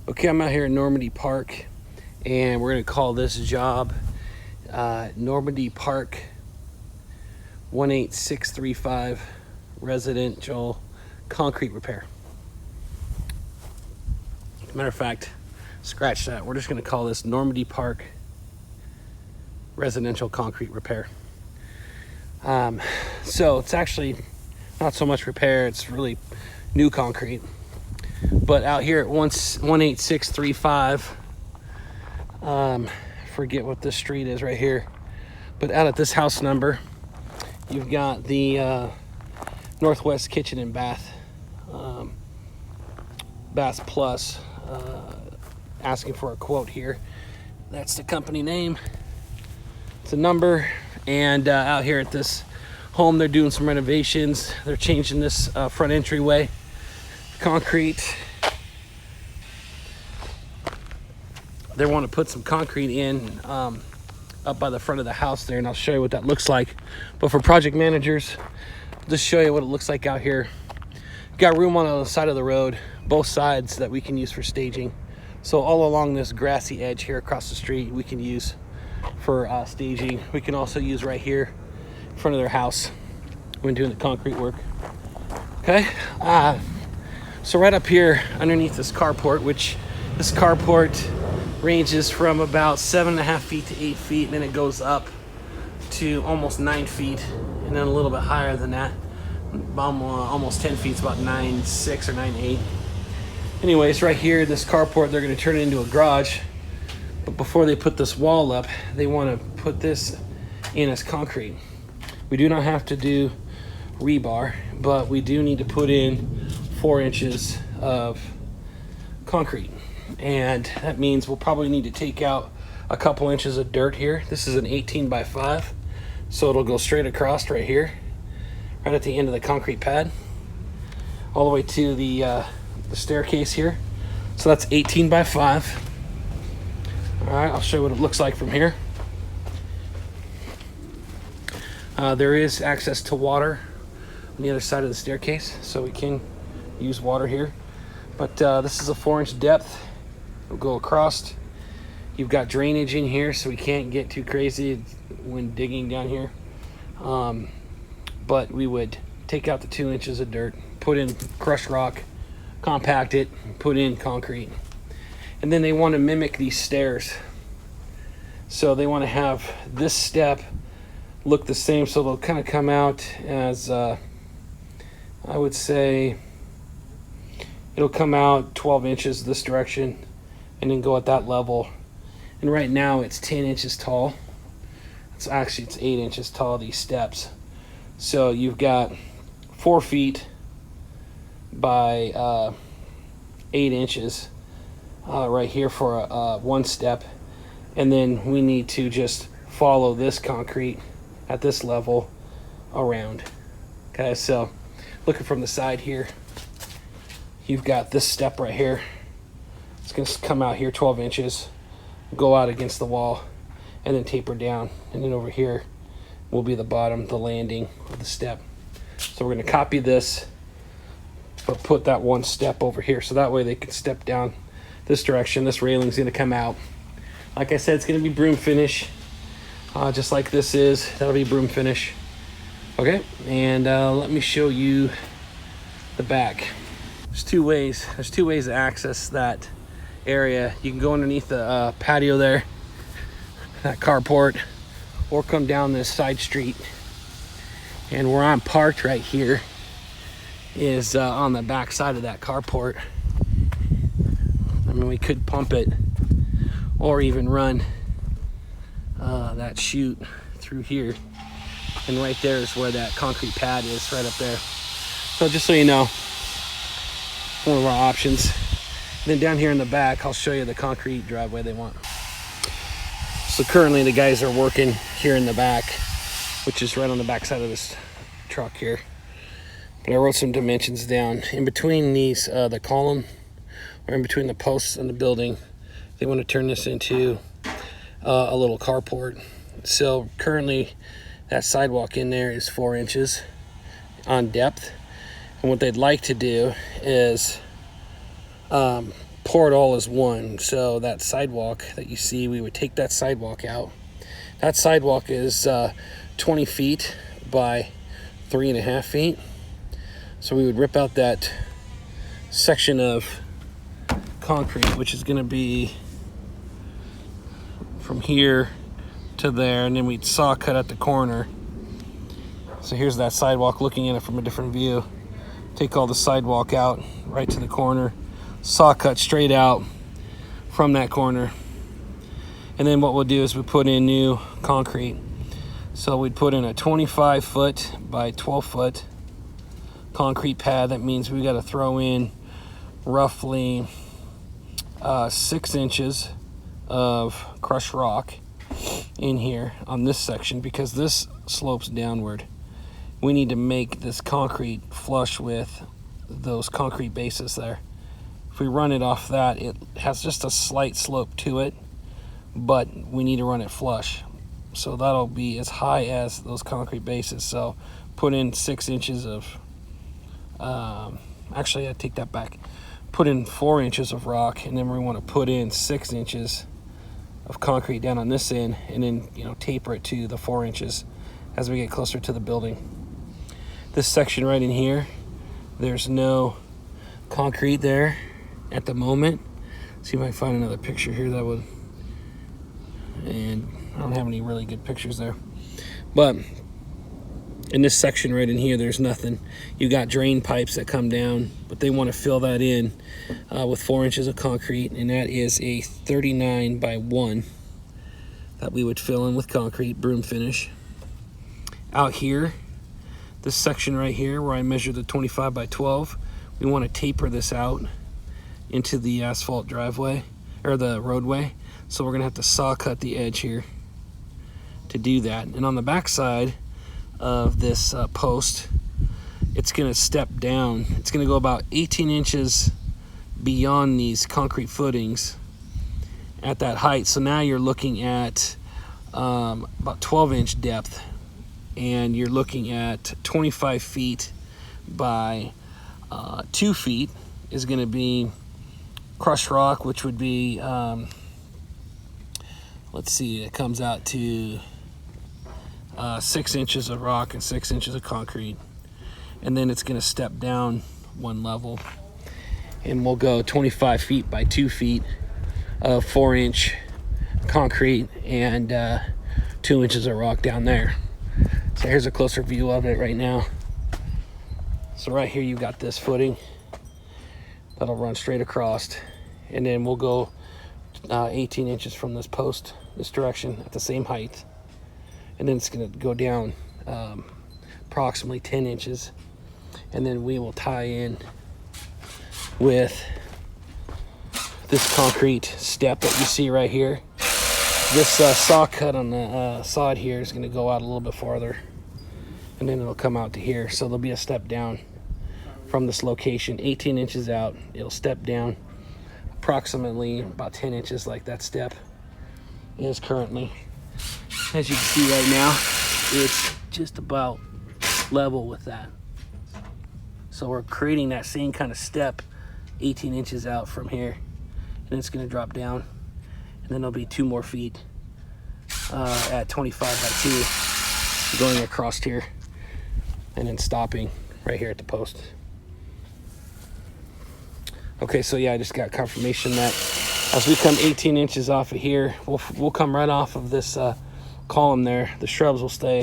Okay, I'm out here in Normandy Park, and we're going to call this job Normandy Park 18635 residential concrete repair. Matter of fact, scratch that. We're just going to call this Normandy Park residential concrete repair. So it's actually not so much repair, it's really new concrete. But out here at 18635, forget what this street is right here, but out at this house number, you've got the Northwest Kitchen and Bath, Bath Plus, asking for a quote here. That's the company name. It's a number. And out here at this home, they're doing some renovations. They're changing this front entryway concrete. They want to put some concrete in up by the front of the house there, and I'll show you what that looks like. But for project managers, I'll just show you what it looks like out here. Got room on the side of the road, both sides, that we can use for staging. So all along this grassy edge here across the street, we can use for staging. We can also use right here in front of their house when doing the concrete work. Okay, so right up here underneath this carport, which this carport ranges from about 7.5 feet to 8 feet, and then it goes up to almost 9 feet, and then a little bit higher than that, almost 10 feet. It's about 9.6 or 9.8. Anyways, right here, this carport, they're going to turn it into a garage. But before they put this wall up, they want to put this in as concrete. We do not have to do rebar, but we do need to put in 4 inches of concrete. And that means we'll probably need to take out a couple inches of dirt here. This is an 18 by 5, so it'll go straight across right here, right at the end of the concrete pad, all the way to the staircase here. So that's 18 by 5. All right, I'll show you what it looks like from here. There is access to water on the other side of the staircase, so we can use water here. But this is a 4-inch depth. It'll go across. You've got drainage in here, so we can't get too crazy when digging down here. But we would take out the 2 inches of dirt, put in crushed rock, compact it, put in concrete. And then they want to mimic these stairs. So they want to have this step look the same, so they'll kind of come out as, I would say, it'll come out 12 inches this direction and then go at that level. And right now it's 10 inches tall. It's 8 inches tall, these steps. So you've got 4 feet by 8 inches right here for one step, and then we need to just follow this concrete at this level around. Okay, so looking from the side here, you've got this step right here. It's going to come out here 12 inches, go out against the wall, and then taper down, and then over here will be the bottom, the landing of the step. So we're going to copy this, but put that one step over here, so that way they can step down this direction. This railing's going to come out. Like I said, it's going to be broom finish, just like this is. That'll be broom finish. Okay, and let me show you the back. There's two ways to access that area. You can go underneath the patio there, that carport, or come down this side street. And where I'm parked right here is on the back side of that carport. I mean, we could pump it or even run that chute through here. And right there is where that concrete pad is, right up there. So just so you know, one of our options. And then down here in the back, I'll show you the concrete driveway they want. So currently the guys are working here in the back, which is right on the back side of this truck here. But I wrote some dimensions down. In between these, the column, or in between the posts and the building, they want to turn this into a little carport. So currently that sidewalk in there is 4 inches on depth. And what they'd like to do is pour it all as one. So that sidewalk that you see, we would take that sidewalk out. That sidewalk is 20 feet by 3.5 feet. So we would rip out that section of concrete, which is going to be from here to there, and then we'd saw cut at the corner. So here's that sidewalk, looking at it from a different view. Take all the sidewalk out right to the corner, saw cut straight out from that corner. And then what we'll do is we put in new concrete. So we'd put in a 25 foot by 12 foot concrete pad. That means we got to throw in roughly 6 inches of crushed rock in here on this section, because this slopes downward. We need to make this concrete flush with those concrete bases there. If we run it off that, it has just a slight slope to it, but we need to run it flush. So that'll be as high as those concrete bases. So put in 6 inches of, actually I take that back. Put in 4 inches of rock, and then we want to put in 6 inches of concrete down on this end, and then, you know, taper it to the 4 inches as we get closer to the building. This section right in here, there's no concrete there at the moment. See if I can find another picture here that would, and I don't have any really good pictures there. But in this section right in here, there's nothing. You got drain pipes that come down, but they want to fill that in with 4 inches of concrete, and that is a 39 by 1 that we would fill in with concrete, broom finish. Out here, this section right here where I measured the 25 by 12, we want to taper this out into the asphalt driveway, or the roadway. So we're gonna have to saw cut the edge here to do that. And on the back side of this post, it's gonna step down. It's gonna go about 18 inches beyond these concrete footings at that height. So now you're looking at about 12-inch depth, and you're looking at 25 feet by 2 feet is gonna be crushed rock, which would be, let's see, it comes out to 6 inches of rock and 6 inches of concrete. And then it's going to step down 1 level, and we'll go 25 feet by 2 feet of 4-inch concrete and 2 inches of rock down there. So here's a closer view of it right now. So right here you've got this footing that'll run straight across, and then we'll go 18 inches from this post this direction at the same height, and then it's going to go down approximately 10 inches, and then we will tie in with this concrete step that you see right here. This saw cut on the side here is going to go out a little bit farther, and then it'll come out to here. So there'll be a step down from this location, 18 inches out. It'll step down approximately about 10 inches like that step is currently. As you can see right now, it's just about level with that. So we're creating that same kind of step 18 inches out from here, and it's going to drop down, and then there'll be 2 more feet at 25 by 2 going across here, and then stopping right here at the post. Okay, so yeah, I just got confirmation that as we come 18 inches off of here, we'll come right off of this column there. The shrubs will stay.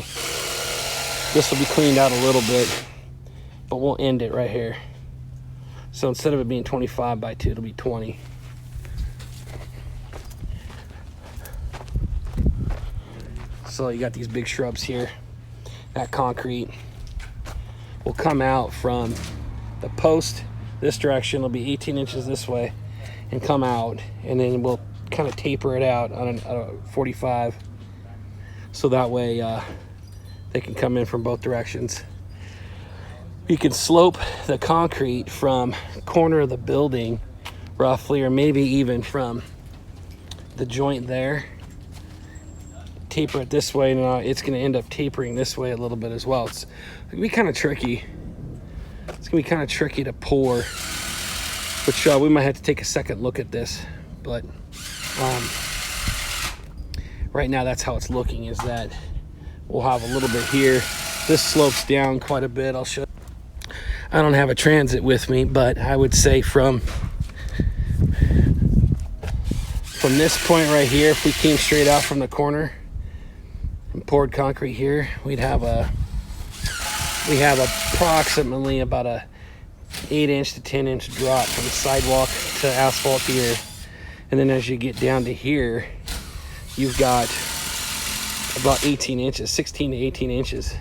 This will be cleaned out a little bit, but we'll end it right here. So instead of it being 25 by 2, it'll be 20. So you got these big shrubs here. That concrete will come out from the post this direction. It'll be 18 inches this way and come out, and then we'll kind of taper it out on a 45, so that way they can come in from both directions. You can slope the concrete from corner of the building roughly, or maybe even from the joint there. Taper it this way, and it's going to end up tapering this way a little bit as well. It's going to be kind of tricky. It's going to be kind of tricky to pour which we might have to take a second look at this, but right now that's how it's looking, is that we'll have a little bit here. This slopes down quite a bit. I'll show you. I don't have a transit with me, but I would say from this point right here, if we came straight out from the corner and poured concrete here, we have approximately about a 8-inch to 10-inch drop from the sidewalk to asphalt here. And then as you get down to here, you've got about 18 inches, 16 to 18 inches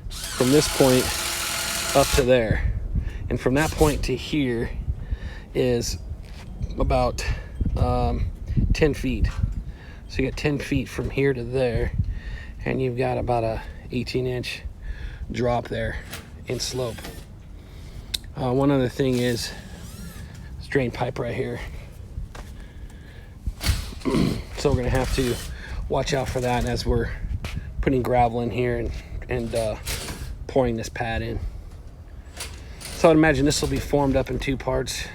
from this point up to there. And from that point to here is about 10 feet. So you got 10 feet from here to there, and you've got about a 18-inch drop there in slope. One other thing is this drain pipe right here. So we're gonna have to watch out for that as we're putting gravel in here and pouring this pad in. So I'd imagine this will be formed up in 2 parts.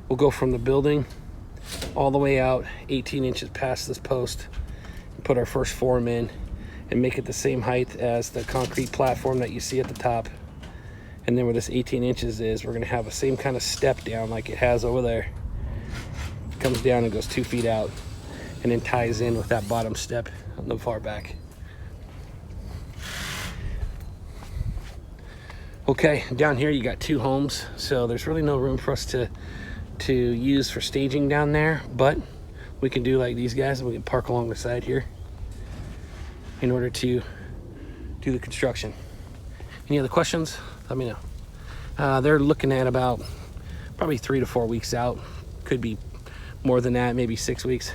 We'll go from the building all the way out 18 inches past this post and put our first form in and make it the same height as the concrete platform that you see at the top. And then where this 18 inches is, we're going to have the same kind of step down like it has over there. It comes down and goes 2 feet out and then ties in with that bottom step on the far back. Okay, down here you got 2 homes, so there's really no room for us to use for staging down there, but we can do like these guys, and we can park along the side here in order to do the construction. Any other questions? Let me know. They're looking at about probably 3 to 4 weeks out. Could be more than that, maybe 6 weeks.